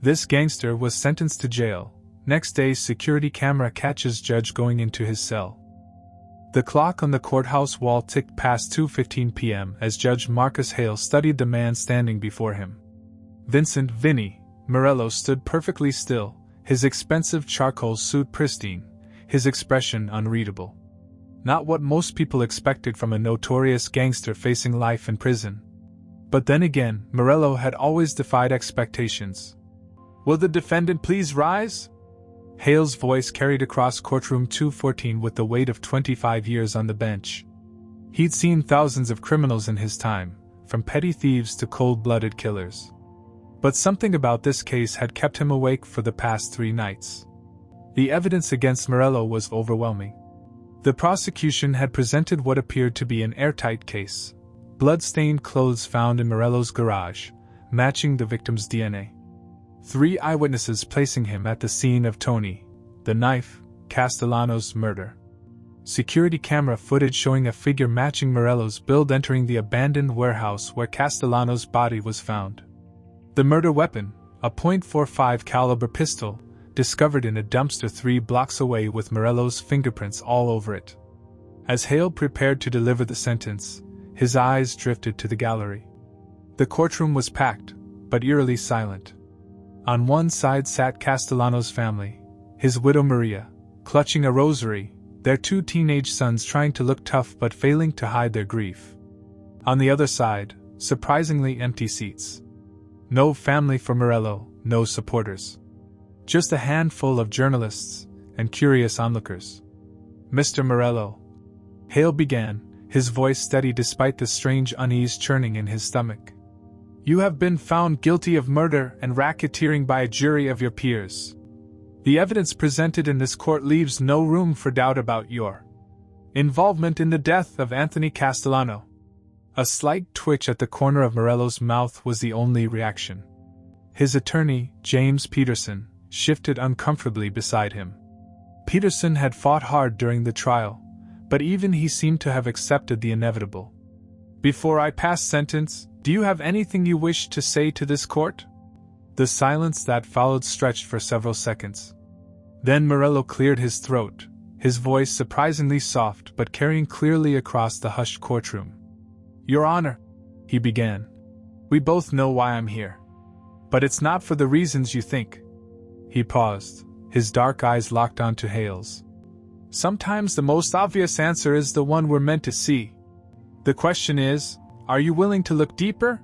This gangster was sentenced to jail. Next day, security camera catches judge going into his cell. The clock on the courthouse wall ticked past 2:15 p.m. as Judge Marcus Hale studied the man standing before him. Vincent "Vinny" Melo stood perfectly still, his expensive charcoal suit pristine, his expression unreadable. Not what most people expected from a notorious gangster facing life in prison. But then again, Melo had always defied expectations. "Will the defendant please rise?" Hale's voice carried across courtroom 214 with the weight of 25 years on the bench. He'd seen thousands of criminals in his time, from petty thieves to cold-blooded killers. But something about this case had kept him awake for the past 3 nights. The evidence against Melo was overwhelming. The prosecution had presented what appeared to be an airtight case. Blood-stained clothes found in Melo's garage, matching the victim's DNA. 3 eyewitnesses placing him at the scene of Tony, the knife, Castellano's murder. Security camera footage showing a figure matching Melo's build entering the abandoned warehouse where Castellano's body was found. The murder weapon, a .45 caliber pistol, discovered in a dumpster 3 blocks away with Melo's fingerprints all over it. As Hale prepared to deliver the sentence, his eyes drifted to the gallery. The courtroom was packed, but eerily silent. On one side sat Castellano's family, his widow Maria, clutching a rosary, their 2 teenage sons trying to look tough but failing to hide their grief. On the other side, surprisingly empty seats. No family for Melo, no supporters. Just a handful of journalists and curious onlookers. "Mr. Melo," Hale began, his voice steady despite the strange unease churning in his stomach. "You have been found guilty of murder and racketeering by a jury of your peers. The evidence presented in this court leaves no room for doubt about your involvement in the death of Anthony Castellano." A slight twitch at the corner of Melo's mouth was the only reaction. His attorney, James Peterson, shifted uncomfortably beside him. Peterson had fought hard during the trial, but even he seemed to have accepted the inevitable. "Before I pass sentence, do you have anything you wish to say to this court?" The silence that followed stretched for several seconds. Then Melo cleared his throat, his voice surprisingly soft but carrying clearly across the hushed courtroom. "Your Honor," he began, "we both know why I'm here. But it's not for the reasons you think." He paused, his dark eyes locked onto Hale's. "Sometimes the most obvious answer is the one we're meant to see. The question is, are you willing to look deeper?"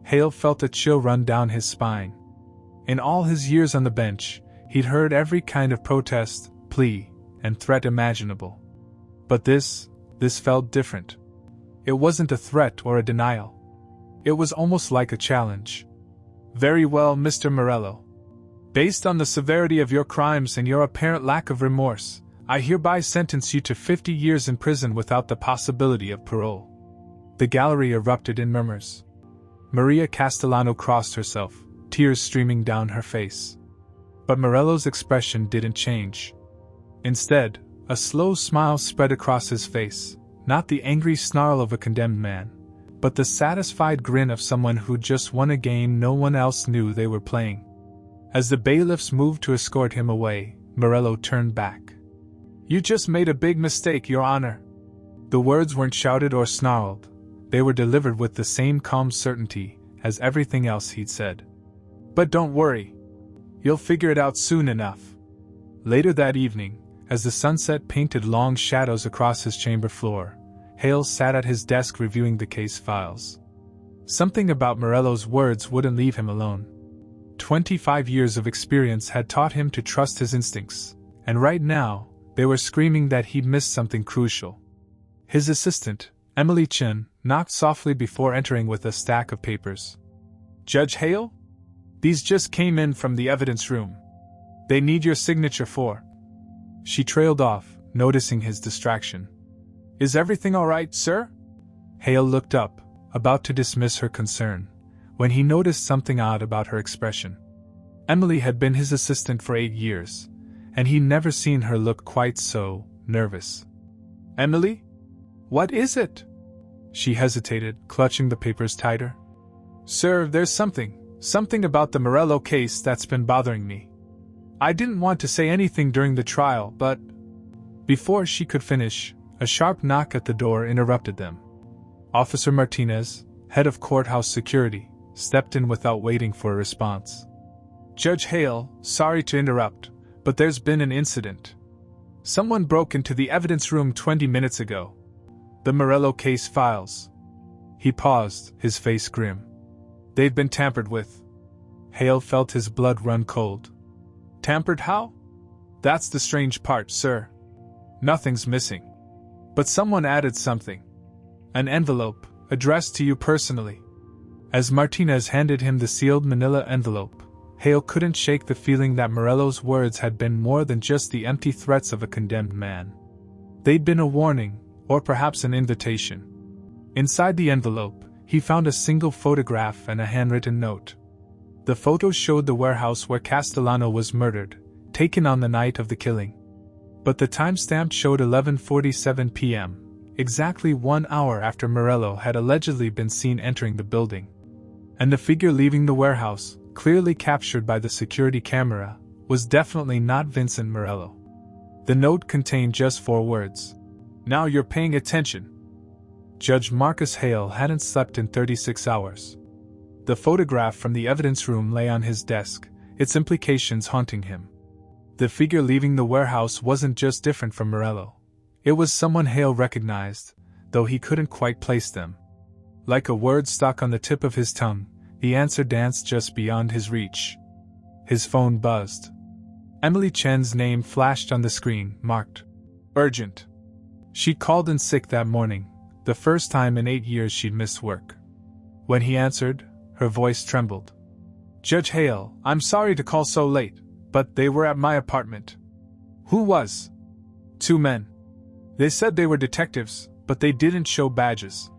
Hale felt a chill run down his spine. In all his years on the bench, he'd heard every kind of protest, plea, and threat imaginable. But this felt different. It wasn't a threat or a denial. It was almost like a challenge. "Very well, Mr. Melo. Based on the severity of your crimes and your apparent lack of remorse, I hereby sentence you to 50 years in prison without the possibility of parole." The gallery erupted in murmurs. Maria Castellano crossed herself, tears streaming down her face. But Melo's expression didn't change. Instead, a slow smile spread across his face, not the angry snarl of a condemned man, but the satisfied grin of someone who just won a game no one else knew they were playing. As the bailiffs moved to escort him away, Melo turned back. "You just made a big mistake, Your Honor." The words weren't shouted or snarled. They were delivered with the same calm certainty as everything else he'd said. "But don't worry. You'll figure it out soon enough." Later that evening, as the sunset painted long shadows across his chamber floor, Hale sat at his desk reviewing the case files. Something about Melo's words wouldn't leave him alone. 25 years of experience had taught him to trust his instincts, and right now, they were screaming that he'd missed something crucial. His assistant, Emily Chen, knocked softly before entering with a stack of papers. "Judge Hale? These just came in from the evidence room. They need your signature for..." She trailed off, noticing his distraction. "Is everything all right, sir?" Hale looked up, about to dismiss her concern, when he noticed something odd about her expression. Emily had been his assistant for 8 years, and he'd never seen her look quite so nervous. "Emily? What is it?" She hesitated, clutching the papers tighter. "Sir, there's something Something about the Morello case that's been bothering me. I didn't want to say anything during the trial, but... Before she could finish, a sharp knock at the door interrupted them. Officer Martinez, head of courthouse security, stepped in without waiting for a response. Judge Hale, sorry to interrupt, but there's been an incident. Someone broke into the evidence room 20 minutes ago. The Morello case files. He paused, his face grim. They've been tampered with. Hale felt his blood run cold. Tampered how? That's the strange part, sir. Nothing's missing. But someone added something. An envelope, addressed to you personally. As Martinez handed him the sealed manila envelope, Hale couldn't shake the feeling that Morello's words had been more than just the empty threats of a condemned man. They'd been a warning, or perhaps an invitation. Inside the envelope, he found a single photograph and a handwritten note. The photo showed the warehouse where Castellano was murdered, taken on the night of the killing. But the timestamp showed 11:47 p.m., exactly 1 hour after Morello had allegedly been seen entering the building. And the figure leaving the warehouse, clearly captured by the security camera, was definitely not Vincent Morello. The note contained just 4 words. Now you're paying attention. Judge Marcus Hale hadn't slept in 36 hours. The photograph from the evidence room lay on his desk, its implications haunting him. The figure leaving the warehouse wasn't just different from Morello. It was someone Hale recognized, though he couldn't quite place them. Like a word stuck on the tip of his tongue, the answer danced just beyond his reach. His phone buzzed. Emily Chen's name flashed on the screen, marked urgent. She'd called in sick that morning, the first time in 8 years she'd missed work. When he answered, her voice trembled. Judge Hale, I'm sorry to call so late, but they were at my apartment. Who was? 2 men. They said they were detectives, but they didn't show badges.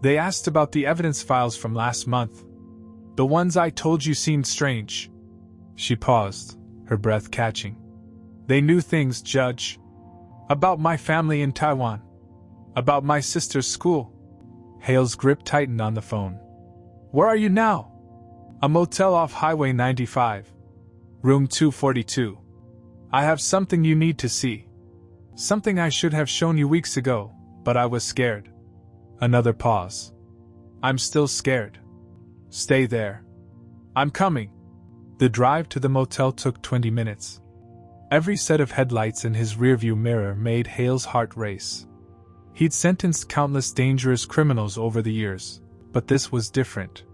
They asked about the evidence files from last month. The ones I told you seemed strange. She paused, her breath catching. They knew things, Judge. About my family in Taiwan. About my sister's school. Hale's grip tightened on the phone. Where are you now? A motel off Highway 95. Room 242. I have something you need to see. Something I should have shown you weeks ago, but I was scared. Another pause. I'm still scared. Stay there. I'm coming. The drive to the motel took 20 minutes. Every set of headlights in his rearview mirror made Hale's heart race. He'd sentenced countless dangerous criminals over the years, but this was different.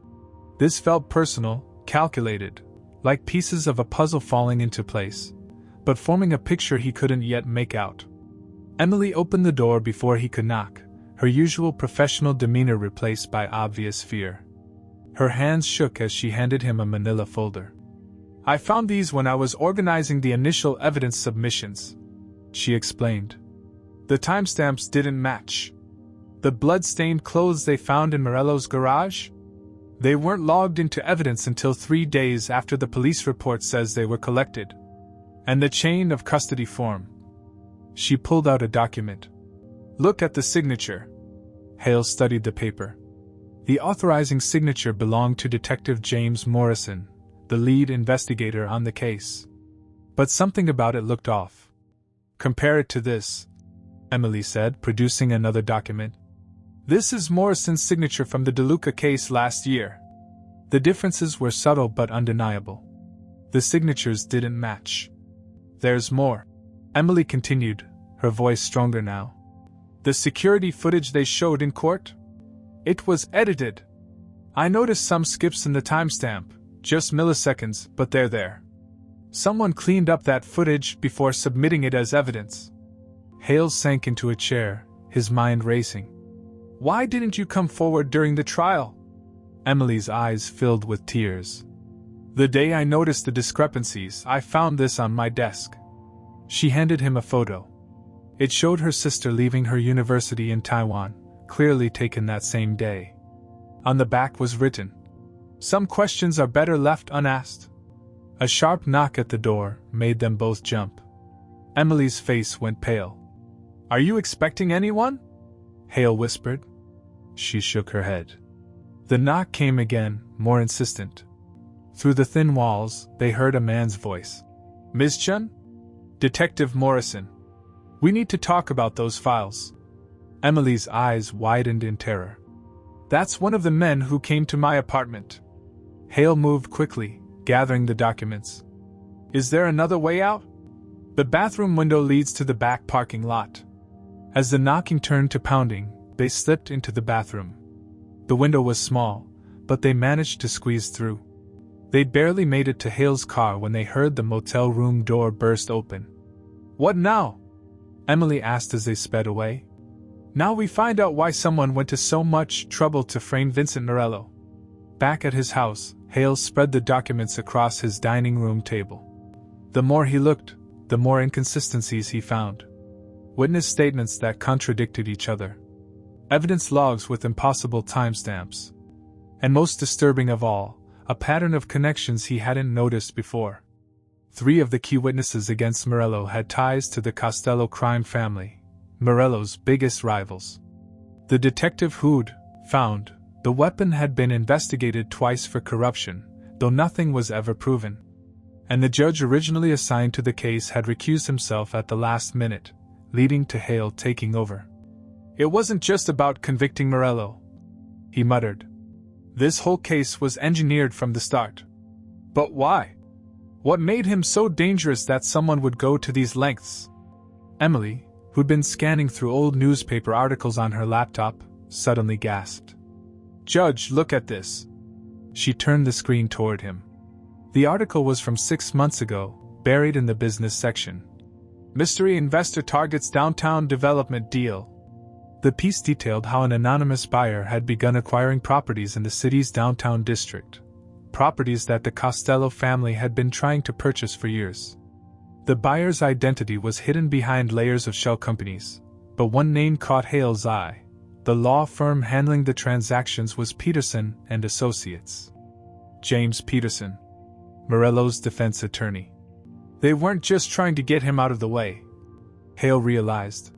This felt personal, calculated, like pieces of a puzzle falling into place, but forming a picture he couldn't yet make out. Emily opened the door before he could knock, her usual professional demeanor replaced by obvious fear. Her hands shook as she handed him a manila folder. I found these when I was organizing the initial evidence submissions, she explained. The timestamps didn't match. The blood-stained clothes they found in Morello's garage? They weren't logged into evidence until 3 days after the police report says they were collected. And the chain of custody form. She pulled out a document. Look at the signature. Hale studied the paper. The authorizing signature belonged to Detective James Morrison, the lead investigator on the case. But something about it looked off. Compare it to this, Emily said, producing another document. This is Morrison's signature from the DeLuca case last year. The differences were subtle but undeniable. The signatures didn't match. There's more, Emily continued, her voice stronger now. The security footage they showed in court? It was edited. I noticed some skips in the timestamp, just milliseconds, but they're there. Someone cleaned up that footage before submitting it as evidence. Hale sank into a chair, his mind racing. Why didn't you come forward during the trial? Emily's eyes filled with tears. The day I noticed the discrepancies, I found this on my desk. She handed him a photo. It showed her sister leaving her university in Taiwan, clearly taken that same day. On the back was written, "Some questions are better left unasked." A sharp knock at the door made them both jump. Emily's face went pale. Are you expecting anyone? Hale whispered. She shook her head. The knock came again, more insistent. Through the thin walls, they heard a man's voice. "Ms. Chen? Detective Morrison. We need to talk about those files." Emily's eyes widened in terror. "That's one of the men who came to my apartment." Hale moved quickly, gathering the documents. "Is there another way out?" "The bathroom window leads to the back parking lot." As the knocking turned to pounding, they slipped into the bathroom. The window was small, but they managed to squeeze through. They'd barely made it to Hale's car when they heard the motel room door burst open. "What now?" Emily asked as they sped away. "Now we find out why someone went to so much trouble to frame Vincent Melo." Back at his house, Hale spread the documents across his dining room table. The more he looked, the more inconsistencies he found. Witness statements that contradicted each other. Evidence logs with impossible timestamps. And most disturbing of all, a pattern of connections he hadn't noticed before. 3 of the key witnesses against Morello had ties to the Costello crime family, Morello's biggest rivals. The detective who'd found the weapon had been investigated twice for corruption, though nothing was ever proven. And the judge originally assigned to the case had recused himself at the last minute, leading to Hale taking over. "It wasn't just about convicting Morello," he muttered. "This whole case was engineered from the start." "But why? What made him so dangerous that someone would go to these lengths?" Emily, who'd been scanning through old newspaper articles on her laptop, suddenly gasped. "Judge, look at this." She turned the screen toward him. The article was from 6 months ago, buried in the business section. "Mystery investor targets downtown development deal." The piece detailed how an anonymous buyer had begun acquiring properties in the city's downtown district, properties that the Costello family had been trying to purchase for years. The buyer's identity was hidden behind layers of shell companies, but one name caught Hale's eye. The law firm handling the transactions was Peterson and Associates. James Peterson, Morello's defense attorney. They weren't just trying to get him out of the way, Hale realized.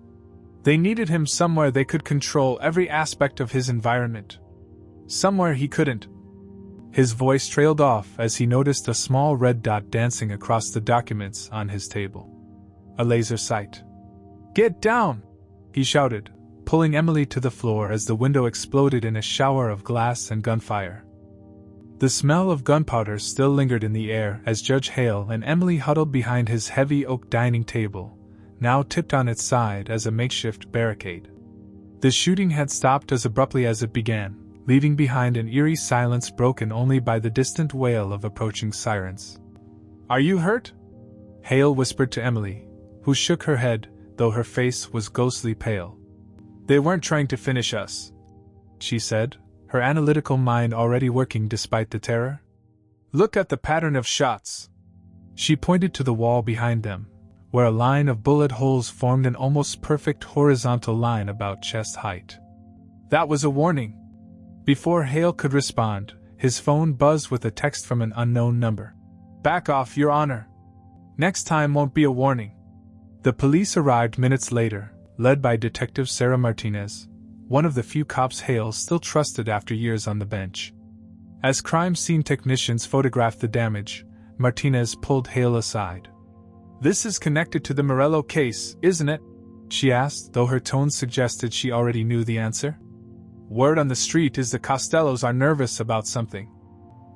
They needed him somewhere they could control every aspect of his environment. Somewhere he couldn't. His voice trailed off as he noticed a small red dot dancing across the documents on his table. A laser sight. "Get down!" he shouted, pulling Emily to the floor as the window exploded in a shower of glass and gunfire. The smell of gunpowder still lingered in the air as Judge Hale and Emily huddled behind his heavy oak dining table, now tipped on its side as a makeshift barricade. The shooting had stopped as abruptly as it began, leaving behind an eerie silence broken only by the distant wail of approaching sirens. "Are you hurt?" Hale whispered to Emily, who shook her head, though her face was ghostly pale. "They weren't trying to finish us," she said, her analytical mind already working despite the terror. "Look at the pattern of shots." She pointed to the wall behind them, where a line of bullet holes formed an almost perfect horizontal line about chest height. "That was a warning." Before Hale could respond, his phone buzzed with a text from an unknown number. "Back off, Your Honor. Next time won't be a warning." The police arrived minutes later, led by Detective Sarah Martinez, one of the few cops Hale still trusted after years on the bench. As crime scene technicians photographed the damage, Martinez pulled Hale aside. "This is connected to the Morello case, isn't it?" she asked, though her tone suggested she already knew the answer. "Word on the street is the Costellos are nervous about something.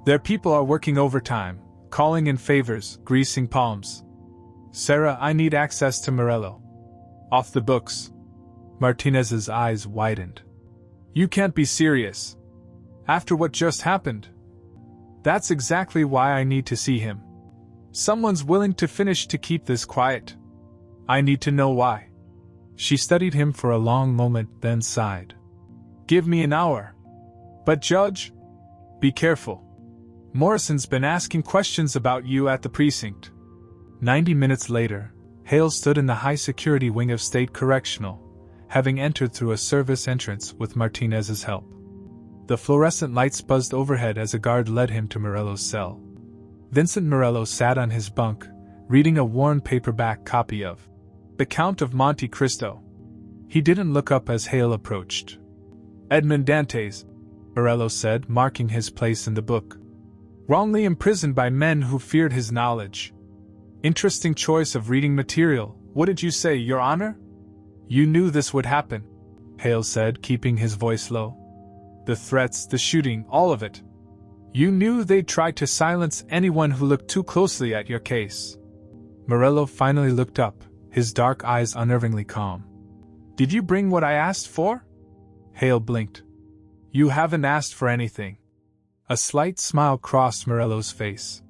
Their people are working overtime, calling in favors, greasing palms. Sarah, I need access to Morello. Off the books." Martinez's eyes widened. "You can't be serious. After what just happened?" "That's exactly why I need to see him. Someone's willing to finish to keep this quiet. I need to know why." She studied him for a long moment, then sighed. "Give me an hour." "But Judge..." "Be careful. Morrison's been asking questions about you at the precinct." 90 minutes later, Hale stood in the high-security wing of State Correctional, having entered through a service entrance with Martinez's help. The fluorescent lights buzzed overhead as a guard led him to Morello's cell. Vincent Morello sat on his bunk, reading a worn paperback copy of The Count of Monte Cristo. He didn't look up as Hale approached. "Edmond Dantes," Morello said, marking his place in the book. Wrongly imprisoned by men who feared his knowledge. Interesting choice of reading material, wouldn't you say, Your Honor? You knew this would happen, Hale said, keeping his voice low. The threats, the shooting, all of it. You knew they'd try to silence anyone who looked too closely at your case. Morello finally looked up, his dark eyes unnervingly calm. Did you bring what I asked for? Hale blinked. You haven't asked for anything. A slight smile crossed Morello's face.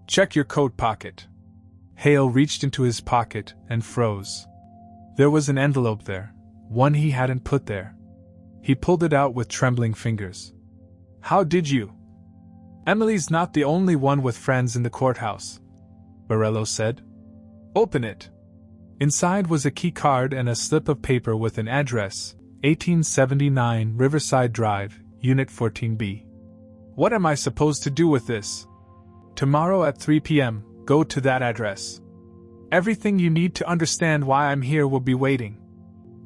Check your coat pocket. Hale reached into his pocket and froze. There was an envelope there, one he hadn't put there. He pulled it out with trembling fingers. How did you? Emily's not the only one with friends in the courthouse, Morello said. Open it. Inside was a key card and a slip of paper with an address, 1879 Riverside Drive, Unit 14B. What am I supposed to do with this? Tomorrow at 3 p.m., go to that address. Everything you need to understand why I'm here will be waiting.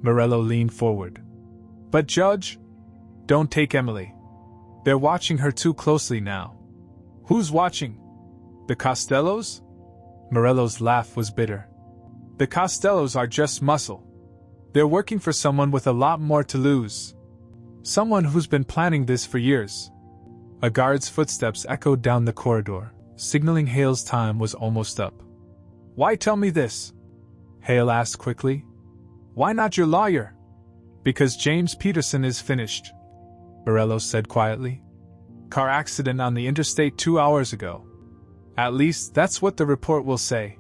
Morello leaned forward. But Judge, don't take Emily. They're watching her too closely now. Who's watching? The Costellos? Morello's laugh was bitter. The Costellos are just muscle. They're working for someone with a lot more to lose. Someone who's been planning this for years. A guard's footsteps echoed down the corridor, signaling Hale's time was almost up. Why tell me this? Hale asked quickly. Why not your lawyer? Because James Peterson is finished, Morello said quietly. Car accident on the interstate 2 hours ago. At least that's what the report will say.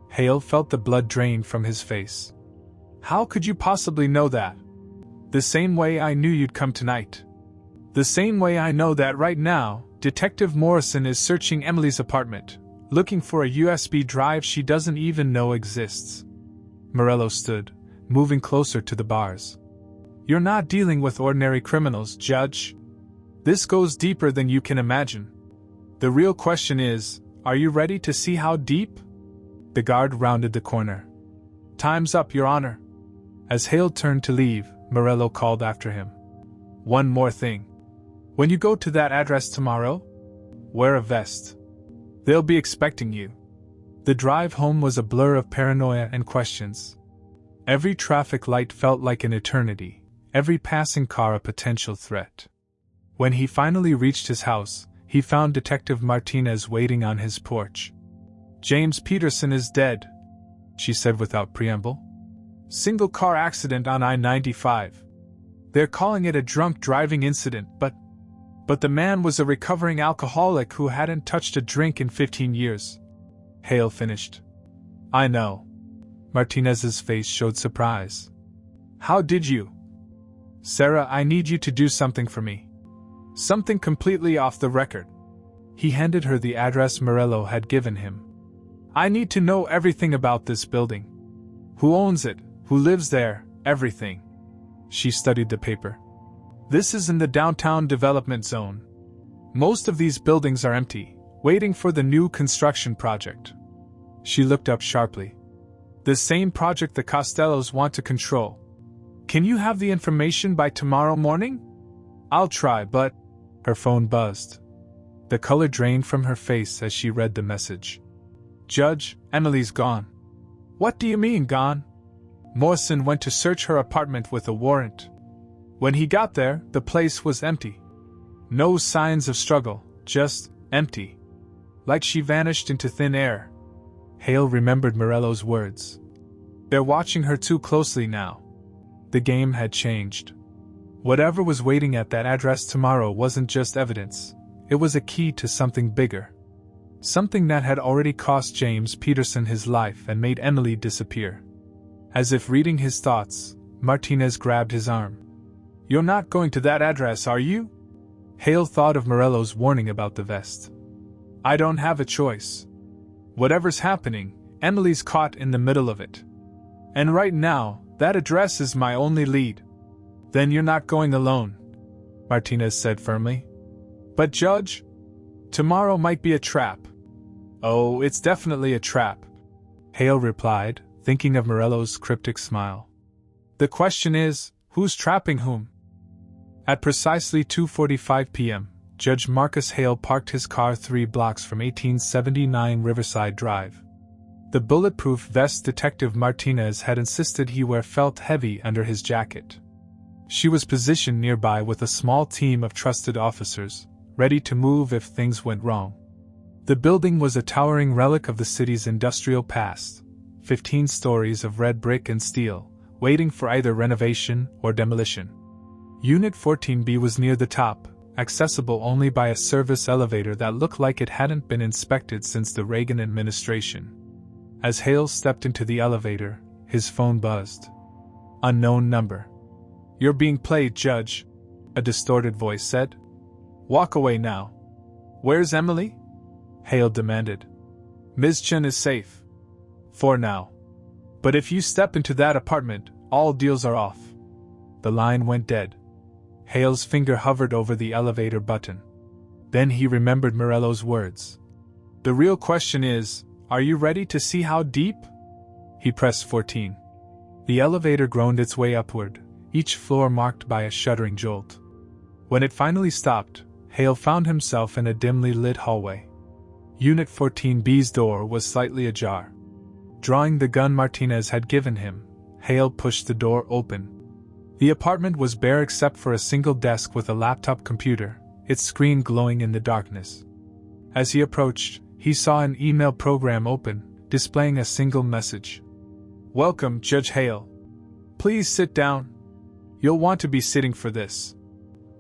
Hale felt the blood drain from his face. How could you possibly know that? The same way I knew you'd come tonight. The same way I know that right now, Detective Morrison is searching Emily's apartment, looking for a USB drive she doesn't even know exists. Morello stood, moving closer to the bars. You're not dealing with ordinary criminals, Judge. This goes deeper than you can imagine. The real question is, are you ready to see how deep? The guard rounded the corner. Time's up, Your Honor. As Hale turned to leave, Morello called after him. One more thing. When you go to that address tomorrow, wear a vest. They'll be expecting you. The drive home was a blur of paranoia and questions. Every traffic light felt like an eternity, every passing car a potential threat. When he finally reached his house, he found Detective Martinez waiting on his porch. James Peterson is dead, she said without preamble. Single car accident on I-95. They're calling it a drunk driving incident, but the man was a recovering alcoholic who hadn't touched a drink in 15 years. Hale finished. I know. Martinez's face showed surprise. How did you? Sarah, I need you to do something for me. Something completely off the record. He handed her the address Morello had given him. I need to know everything about this building. Who owns it, who lives there, everything. She studied the paper. This is in the downtown development zone. Most of these buildings are empty, waiting for the new construction project. She looked up sharply. The same project the Costellos want to control. Can you have the information by tomorrow morning? I'll try, but... Her phone buzzed. The color drained from her face as she read the message. Judge, Emily's gone. What do you mean, gone? Morrison went to search her apartment with a warrant. When he got there, the place was empty. No signs of struggle, just empty. Like she vanished into thin air. Hale remembered Morello's words. They're watching her too closely now. The game had changed. Whatever was waiting at that address tomorrow wasn't just evidence, it was a key to something bigger. Something that had already cost James Peterson his life and made Emily disappear. As if reading his thoughts, Martinez grabbed his arm. You're not going to that address, are you? Hale thought of Morello's warning about the vest. I don't have a choice. Whatever's happening, Emily's caught in the middle of it. And right now, that address is my only lead. Then you're not going alone, Martinez said firmly. But Judge, tomorrow might be a trap. Oh, it's definitely a trap, Hale replied, thinking of Morello's cryptic smile. The question is, who's trapping whom? At precisely 2:45 p.m., Judge Marcus Hale parked his car 3 blocks from 1879 Riverside Drive. The bulletproof vest Detective Martinez had insisted he wear felt heavy under his jacket. She was positioned nearby with a small team of trusted officers, ready to move if things went wrong. The building was a towering relic of the city's industrial past, 15 stories of red brick and steel, waiting for either renovation or demolition. Unit 14B was near the top, accessible only by a service elevator that looked like it hadn't been inspected since the Reagan administration. As Hale stepped into the elevator, his phone buzzed. Unknown number. "You're being played, Judge," a distorted voice said. "Walk away now." "Where's Emily?" Hale demanded. "Ms. Chen is safe. For now. But if you step into that apartment, all deals are off." The line went dead. Hale's finger hovered over the elevator button. Then he remembered Morello's words. "The real question is, are you ready to see how deep?" He pressed 14. The elevator groaned its way upward, each floor marked by a shuddering jolt. When it finally stopped, Hale found himself in a dimly lit hallway. Unit 14B's door was slightly ajar. Drawing the gun Martinez had given him, Hale pushed the door open. The apartment was bare except for a single desk with a laptop computer, its screen glowing in the darkness. As he approached, he saw an email program open, displaying a single message. "Welcome, Judge Hale. Please sit down. You'll want to be sitting for this."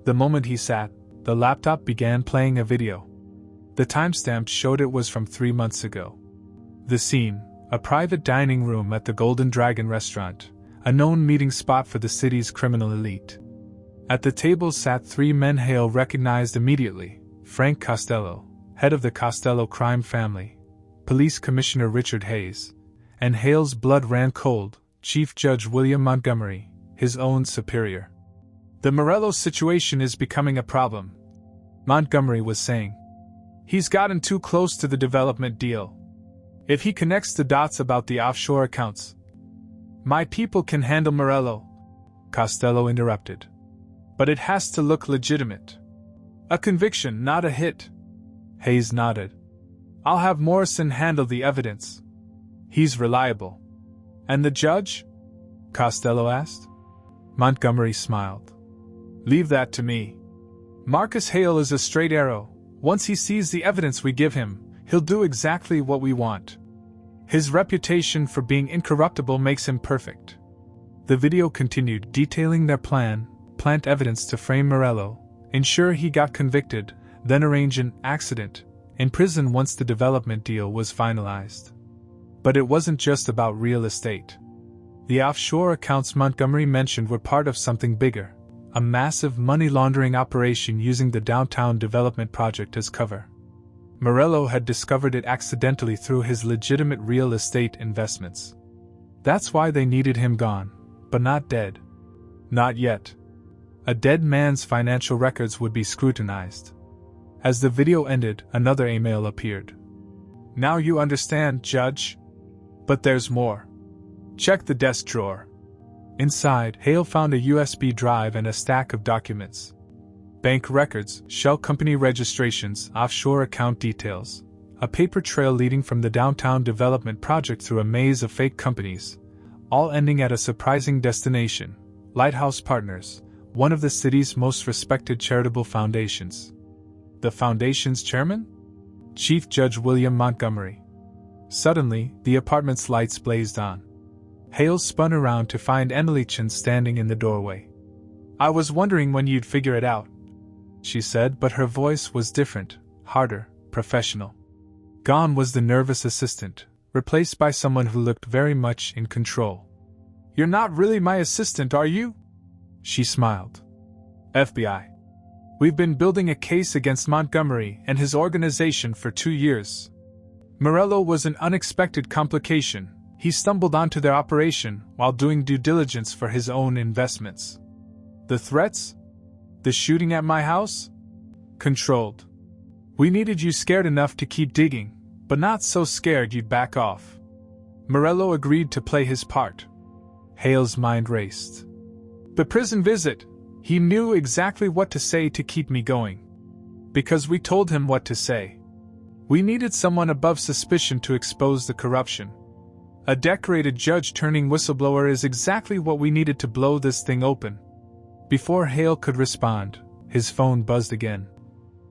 The moment he sat, the laptop began playing a video. The timestamp showed it was from 3 months ago. The scene, a private dining room at the Golden Dragon restaurant, a known meeting spot for the city's criminal elite. At the table sat 3 men Hale recognized immediately: Frank Costello, head of the Costello crime family, Police Commissioner Richard Hayes, and Hale's blood ran cold, Chief Judge William Montgomery, his own superior. "The Morello situation is becoming a problem," Montgomery was saying. "He's gotten too close to the development deal. If he connects the dots about the offshore accounts, my people can handle Morello," Costello interrupted. "But it has to look legitimate. A conviction, not a hit." Hayes nodded. "I'll have Morrison handle the evidence. He's reliable." "And the judge?" Costello asked. Montgomery smiled. "Leave that to me. Marcus Hale is a straight arrow. Once he sees the evidence we give him, he'll do exactly what we want. His reputation for being incorruptible makes him perfect." The video continued, detailing their plan: plant evidence to frame Morello, ensure he got convicted, then arrange an accident in prison once the development deal was finalized. But it wasn't just about real estate. The offshore accounts Montgomery mentioned were part of something bigger, a massive money laundering operation using the downtown development project as cover. Morello had discovered it accidentally through his legitimate real estate investments. That's why they needed him gone, but not dead. Not yet. A dead man's financial records would be scrutinized. As the video ended, another email appeared. "Now you understand, Judge. But there's more. Check the desk drawer." Inside, Hale found a USB drive and a stack of documents. Bank records, shell company registrations, offshore account details, a paper trail leading from the downtown development project through a maze of fake companies, all ending at a surprising destination: Lighthouse Partners, one of the city's most respected charitable foundations. The foundation's chairman? Chief Judge William Montgomery. Suddenly, the apartment's lights blazed on. Hale spun around to find Emily Chen standing in the doorway. "I was wondering when you'd figure it out," she said, but her voice was different, harder, professional. Gone was the nervous assistant, replaced by someone who looked very much in control. "You're not really my assistant, are you?" She smiled. "FBI. We've been building a case against Montgomery and his organization for 2 years. Morello was an unexpected complication. He stumbled onto their operation while doing due diligence for his own investments. The threats? The shooting at my house? Controlled. We needed you scared enough to keep digging, but not so scared you'd back off. Morello agreed to play his part." Hale's mind raced. "The prison visit. He knew exactly what to say to keep me going. Because we told him what to say. We needed someone above suspicion to expose the corruption. A decorated judge turning whistleblower is exactly what we needed to blow this thing open. Before Hale could respond, his phone buzzed again.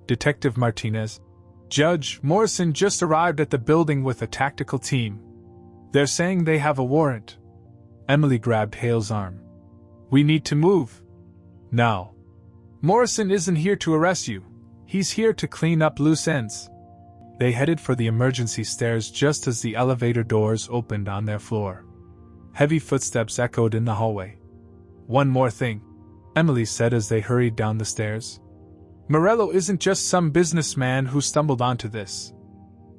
Detective Martinez. Judge Morrison just arrived at the building with a tactical team. They're saying they have a warrant. Emily grabbed Hale's arm. We need to move. Now. Morrison isn't here to arrest you. He's here to clean up loose ends. They headed for the emergency stairs just as the elevator doors opened on their floor. Heavy footsteps echoed in the hallway. One more thing, Emily said as they hurried down the stairs. Morello isn't just some businessman who stumbled onto this.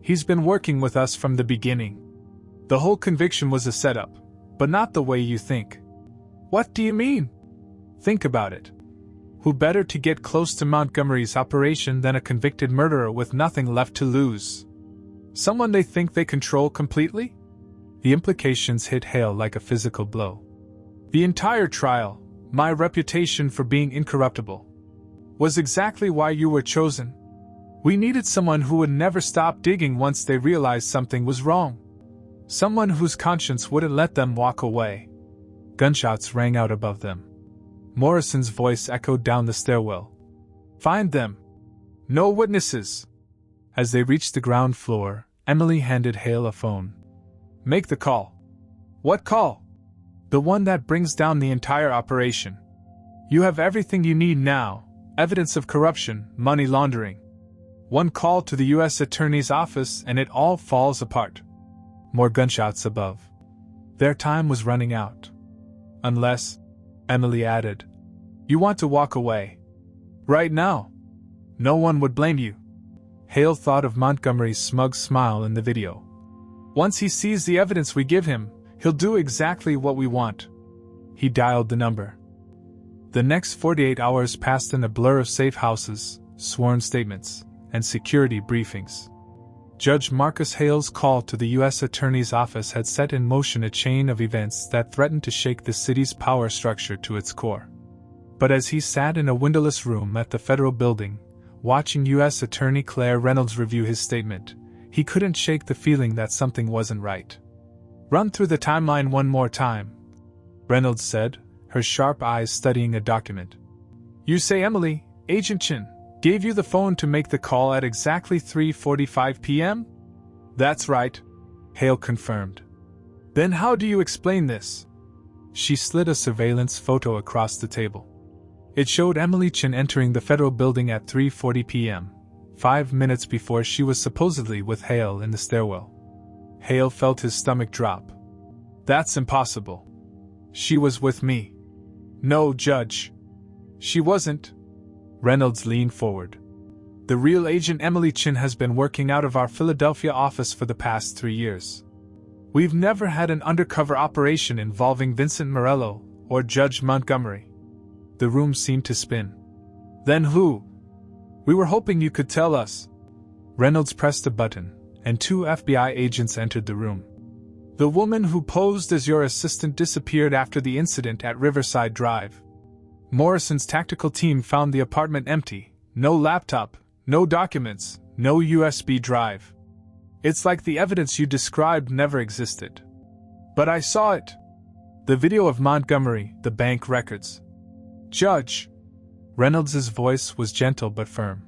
He's been working with us from the beginning. The whole conviction was a setup, but not the way you think. What do you mean? Think about it. Who better to get close to Montgomery's operation than a convicted murderer with nothing left to lose? Someone they think they control completely? The implications hit Hale like a physical blow. The entire trial, my reputation for being incorruptible, was exactly why you were chosen. We needed someone who would never stop digging once they realized something was wrong. Someone whose conscience wouldn't let them walk away. Gunshots rang out above them. Morrison's voice echoed down the stairwell. Find them. No witnesses. As they reached the ground floor, Emily handed Hale a phone. Make the call. What call? The one that brings down the entire operation. You have everything you need now. Evidence of corruption, money laundering. One call to the U.S. Attorney's office and it all falls apart. More gunshots above. Their time was running out. Unless, Emily added, you want to walk away. Right now. No one would blame you. Hale thought of Montgomery's smug smile in the video. Once he sees the evidence we give him, he'll do exactly what we want. He dialed the number. The next 48 hours passed in a blur of safe houses, sworn statements, and security briefings. Judge Marcus Hale's call to the U.S. Attorney's Office had set in motion a chain of events that threatened to shake the city's power structure to its core. But as he sat in a windowless room at the federal building, watching U.S. Attorney Claire Reynolds review his statement, he couldn't shake the feeling that something wasn't right. Run through the timeline one more time, Reynolds said, her sharp eyes studying a document. You say Emily, Agent Chen, gave you the phone to make the call at exactly 3:45 p.m.? That's right, Hale confirmed. Then how do you explain this? She slid a surveillance photo across the table. It showed Emily Chen entering the federal building at 3:40 p.m., 5 minutes before she was supposedly with Hale in the stairwell. Hale felt his stomach drop. That's impossible. She was with me. No, Judge. She wasn't. Reynolds leaned forward. The real agent Emily Chen has been working out of our Philadelphia office for the past 3 years. We've never had an undercover operation involving Vincent Melo or Judge Montgomery. The room seemed to spin. Then who? We were hoping you could tell us. Reynolds pressed a button, and 2 FBI agents entered the room. The woman who posed as your assistant disappeared after the incident at Riverside Drive. Morrison's tactical team found the apartment empty, no laptop, no documents, no USB drive. It's like the evidence you described never existed. But I saw it. The video of Montgomery, the bank records. Judge. Reynolds' voice was gentle but firm.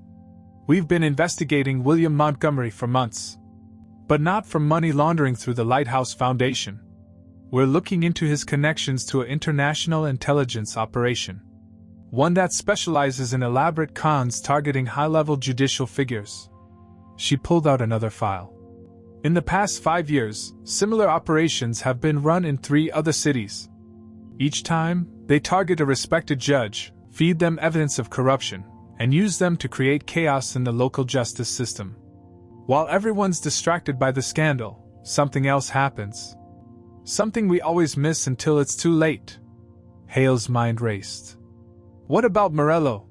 We've been investigating William Montgomery for months. But not for money laundering through the Lighthouse Foundation. We're looking into his connections to an international intelligence operation. One that specializes in elaborate cons targeting high-level judicial figures. She pulled out another file. In the past 5 years, similar operations have been run in 3 other cities. Each time, they target a respected judge, feed them evidence of corruption, and use them to create chaos in the local justice system. While everyone's distracted by the scandal, something else happens. Something we always miss until it's too late. Hale's mind raced. What about Morello?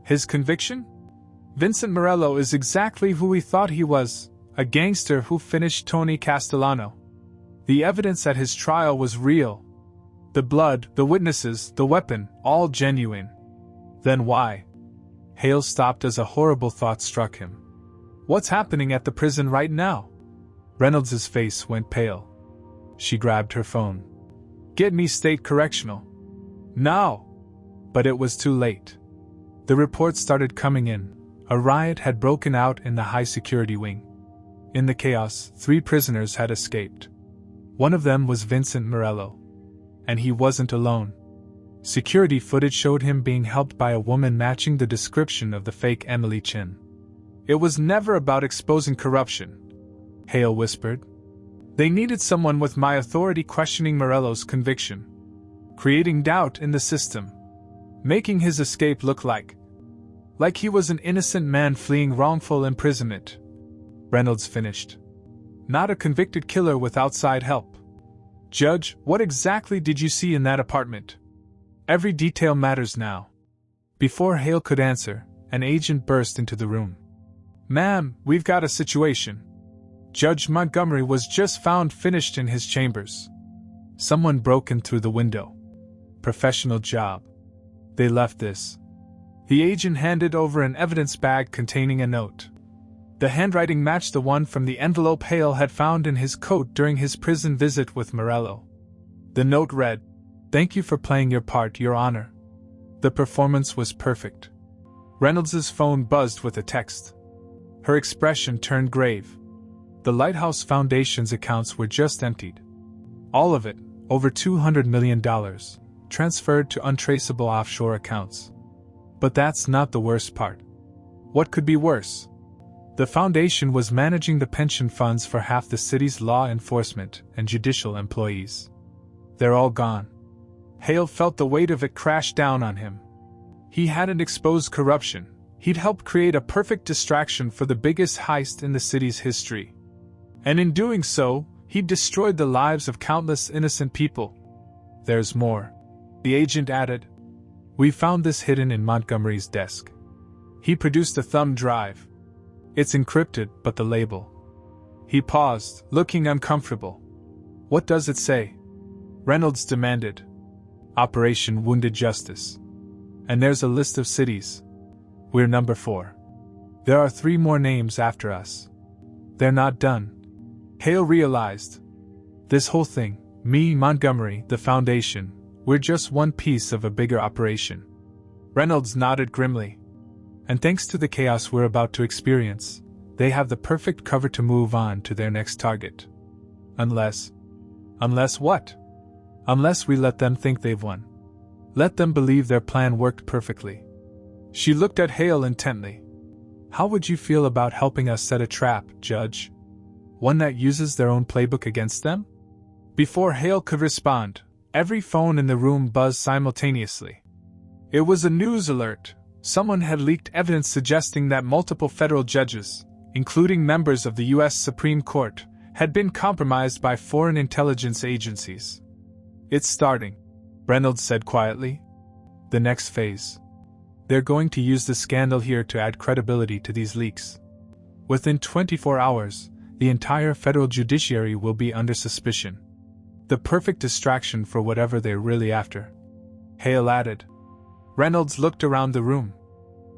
His conviction? Vincent Morello is exactly who we thought he was, a gangster who finished Tony Castellano. The evidence at his trial was real. The blood, the witnesses, the weapon, all genuine. Then why? Hale stopped as a horrible thought struck him. What's happening at the prison right now? Reynolds's face went pale. She grabbed her phone. Get me State Correctional. Now! But it was too late. The reports started coming in. A riot had broken out in the high-security wing. In the chaos, 3 prisoners had escaped. One of them was Vincent Melo. And he wasn't alone. Security footage showed him being helped by a woman matching the description of the fake Emily Chen. It was never about exposing corruption, Hale whispered. They needed someone with my authority questioning Morello's conviction, creating doubt in the system, making his escape look like he was an innocent man fleeing wrongful imprisonment. Reynolds finished. Not a convicted killer with outside help. Judge, what exactly did you see in that apartment? Every detail matters now. Before Hale could answer, an agent burst into the room. Ma'am, we've got a situation. Judge Montgomery was just found finished in his chambers. Someone broke in through the window. Professional job. They left this. The agent handed over an evidence bag containing a note. The handwriting matched the one from the envelope Hale had found in his coat during his prison visit with Morello. The note read, "Thank you for playing your part, Your Honor." The performance was perfect. Reynolds's phone buzzed with a text. Her expression turned grave. The Lighthouse Foundation's accounts were just emptied. All of it, over $200 million, transferred to untraceable offshore accounts. But that's not the worst part. What could be worse? The foundation was managing the pension funds for half the city's law enforcement and judicial employees. They're all gone. Hale felt the weight of it crash down on him. He hadn't exposed corruption. He'd helped create a perfect distraction for the biggest heist in the city's history. And in doing so, he'd destroyed the lives of countless innocent people. There's more, the agent added. We found this hidden in Montgomery's desk. He produced a thumb drive. It's encrypted, but the label. He paused, looking uncomfortable. What does it say? Reynolds demanded. Operation Wounded Justice. And there's a list of cities. We're number 4. There are 3 more names after us. They're not done. Hale realized. This whole thing, me, Montgomery, the Foundation, we're just one piece of a bigger operation. Reynolds nodded grimly. And thanks to the chaos we're about to experience, they have the perfect cover to move on to their next target. Unless what? Unless we let them think they've won. Let them believe their plan worked perfectly. She looked at Hale intently. How would you feel about helping us set a trap, Judge? One that uses their own playbook against them? Before Hale could respond, every phone in the room buzzed simultaneously. It was a news alert. Someone had leaked evidence suggesting that multiple federal judges, including members of the U.S. Supreme Court, had been compromised by foreign intelligence agencies. It's starting, Reynolds said quietly. The next phase. They're going to use the scandal here to add credibility to these leaks. Within 24 hours, the entire federal judiciary will be under suspicion. The perfect distraction for whatever they're really after. Hale added. Reynolds looked around the room.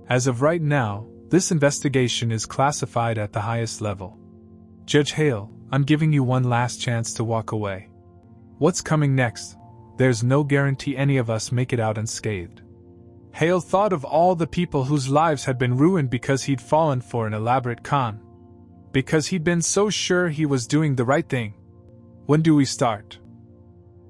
As of right now, this investigation is classified at the highest level. Judge Hale, I'm giving you one last chance to walk away. What's coming next? There's no guarantee any of us make it out unscathed. Hale thought of all the people whose lives had been ruined because he'd fallen for an elaborate con. Because he'd been so sure he was doing the right thing. When do we start?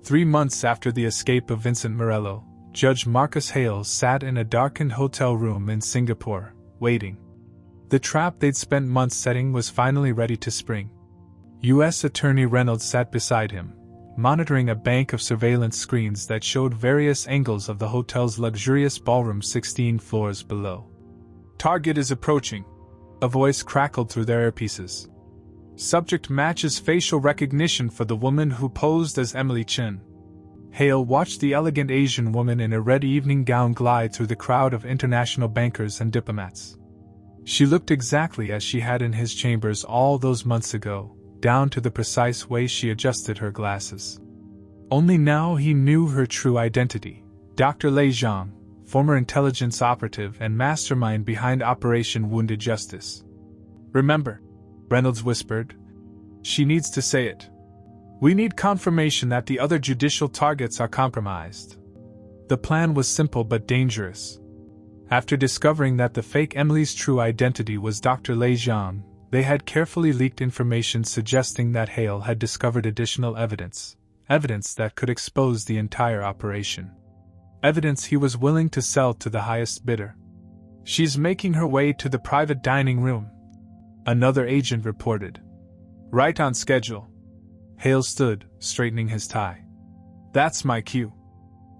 3 months after the escape of Vincent Melo, Judge Marcus Hale sat in a darkened hotel room in Singapore, waiting. The trap they'd spent months setting was finally ready to spring. U.S. Attorney Reynolds sat beside him, monitoring a bank of surveillance screens that showed various angles of the hotel's luxurious ballroom 16 floors below. Target is approaching. A voice crackled through their earpieces. Subject matches facial recognition for the woman who posed as Emily Chen. Hale watched the elegant Asian woman in a red evening gown glide through the crowd of international bankers and diplomats. She looked exactly as she had in his chambers all those months ago, down to the precise way she adjusted her glasses. Only now he knew her true identity. Dr. Lei Zhang, former intelligence operative and mastermind behind Operation Wounded Justice. Remember, Reynolds whispered. She needs to say it. We need confirmation that the other judicial targets are compromised. The plan was simple but dangerous. After discovering that the fake Emily's true identity was Dr. Lei Zhang, they had carefully leaked information suggesting that Hale had discovered additional evidence that could expose the entire operation. Evidence he was willing to sell to the highest bidder. She's making her way to the private dining room, another agent reported. Right on schedule. Hale stood, straightening his tie. That's my cue.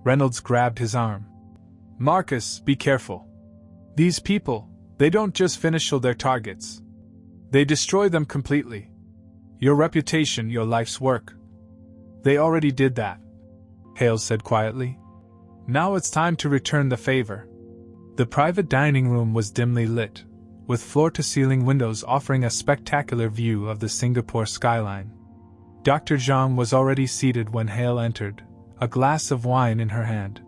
Reynolds grabbed his arm. Marcus, be careful. These people, they don't just finish their targets. They destroy them completely. Your reputation, your life's work. They already did that, Hale said quietly. Now it's time to return the favor. The private dining room was dimly lit, with floor-to-ceiling windows offering a spectacular view of the Singapore skyline. Dr. Zhang was already seated when Hale entered, a glass of wine in her hand.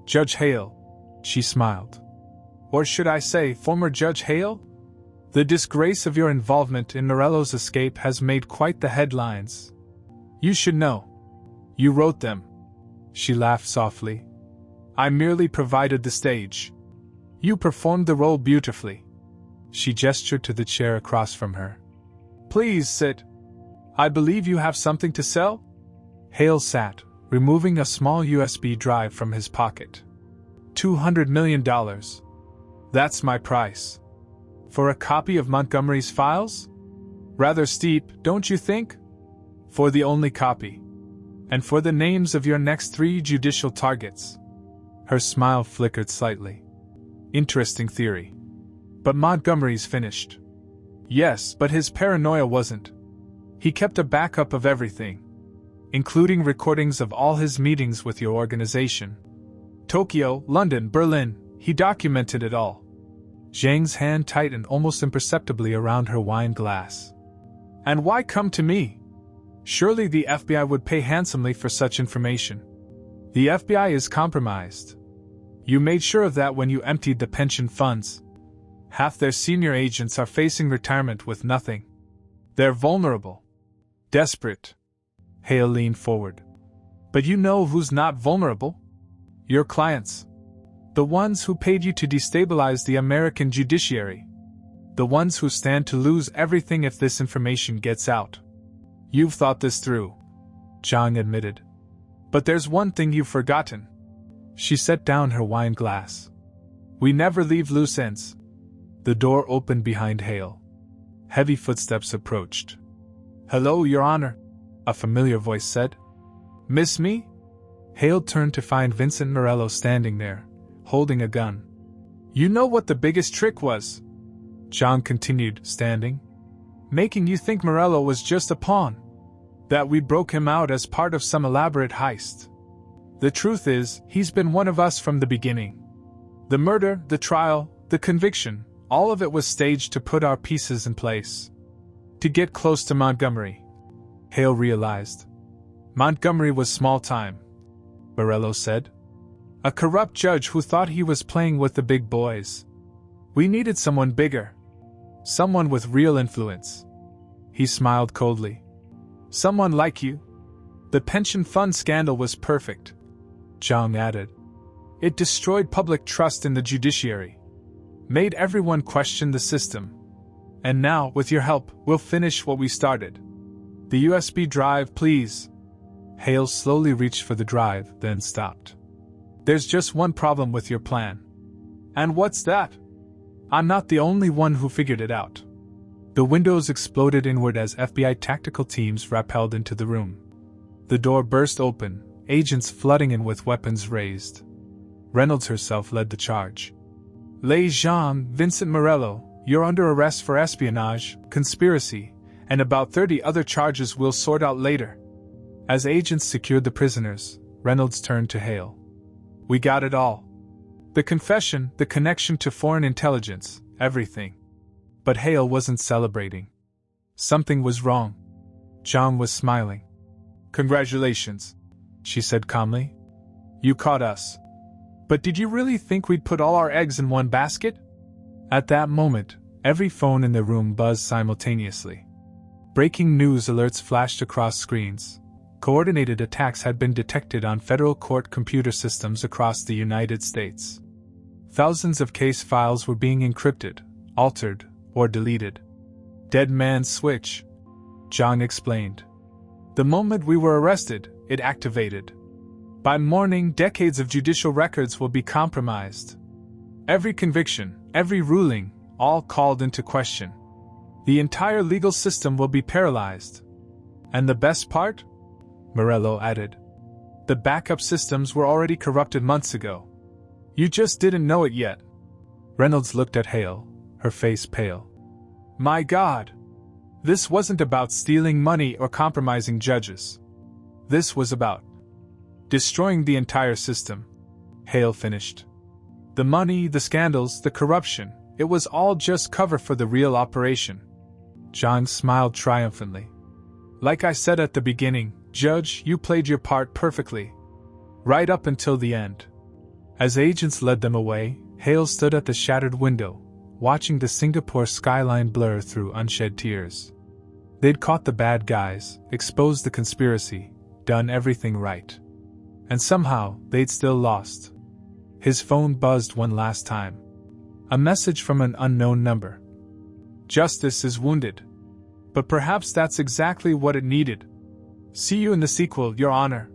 Judge Hale, she smiled. Or should I say, former Judge Hale? The disgrace of your involvement in Morello's escape has made quite the headlines. You should know. You wrote them. She laughed softly. I merely provided the stage. You performed the role beautifully. She gestured to the chair across from her. Please sit. I believe you have something to sell? Hale sat, removing a small USB drive from his pocket. $200 million. That's my price. For a copy of Montgomery's files? Rather steep, don't you think? For the only copy. And for the names of your next 3 judicial targets. Her smile flickered slightly. Interesting theory. But Montgomery's finished. Yes, but his paranoia wasn't. He kept a backup of everything, including recordings of all his meetings with your organization. Tokyo, London, Berlin, he documented it all. Zhang's hand tightened almost imperceptibly around her wine glass. And why come to me? Surely the FBI would pay handsomely for such information. The FBI is compromised. You made sure of that when you emptied the pension funds. Half their senior agents are facing retirement with nothing. They're vulnerable. Desperate. Hale leaned forward. But you know who's not vulnerable? Your clients. The ones who paid you to destabilize the American judiciary. The ones who stand to lose everything if this information gets out. You've thought this through, Zhang admitted. But there's one thing you've forgotten. She set down her wine glass. We never leave loose ends. The door opened behind Hale. Heavy footsteps approached. Hello, Your Honor, a familiar voice said. Miss me? Hale turned to find Vincent Melo standing there, holding a gun. You know what the biggest trick was? Zhang continued, standing. Making you think Morello was just a pawn. That we broke him out as part of some elaborate heist. The truth is, he's been one of us from the beginning. The murder, the trial, the conviction, all of it was staged to put our pieces in place. To get close to Montgomery. Hale realized. Montgomery was small time, Morello said. A corrupt judge who thought he was playing with the big boys. We needed someone bigger. Someone with real influence. He smiled coldly. Someone like you. The pension fund scandal was perfect, Zhang added. It destroyed public trust in the judiciary. Made everyone question the system. And now, with your help, we'll finish what we started. The USB drive, please. Hale slowly reached for the drive, then stopped. There's just one problem with your plan. And what's that? I'm not the only one who figured it out. The windows exploded inward as FBI tactical teams rappelled into the room. The door burst open, agents flooding in with weapons raised. Reynolds herself led the charge. Lei Zhang, Vincent Melo, you're under arrest for espionage, conspiracy, and about 30 other charges we'll sort out later. As agents secured the prisoners, Reynolds turned to Hale. We got it all. The confession, the connection to foreign intelligence, everything. But Hale wasn't celebrating. Something was wrong. Zhang was smiling. Congratulations, she said calmly. You caught us. But did you really think we'd put all our eggs in one basket? At that moment, every phone in the room buzzed simultaneously. Breaking news alerts flashed across screens. Coordinated attacks had been detected on federal court computer systems across the United States. Thousands of case files were being encrypted, altered, or deleted. Dead man's switch, John explained. The moment we were arrested, it activated. By morning, decades of judicial records will be compromised. Every conviction, every ruling, all called into question. The entire legal system will be paralyzed. And the best part? Morello added. The backup systems were already corrupted months ago. You just didn't know it yet. Reynolds looked at Hale, her face pale. My God! This wasn't about stealing money or compromising judges. This was about destroying the entire system. Hale finished. The money, the scandals, the corruption, it was all just cover for the real operation. John smiled triumphantly. Like I said at the beginning, Judge, you played your part perfectly. Right up until the end. As agents led them away, Hale stood at the shattered window, watching the Singapore skyline blur through unshed tears. They'd caught the bad guys, exposed the conspiracy, done everything right. And somehow, they'd still lost. His phone buzzed one last time. A message from an unknown number. Justice is wounded. But perhaps that's exactly what it needed. See you in the sequel, Your Honor.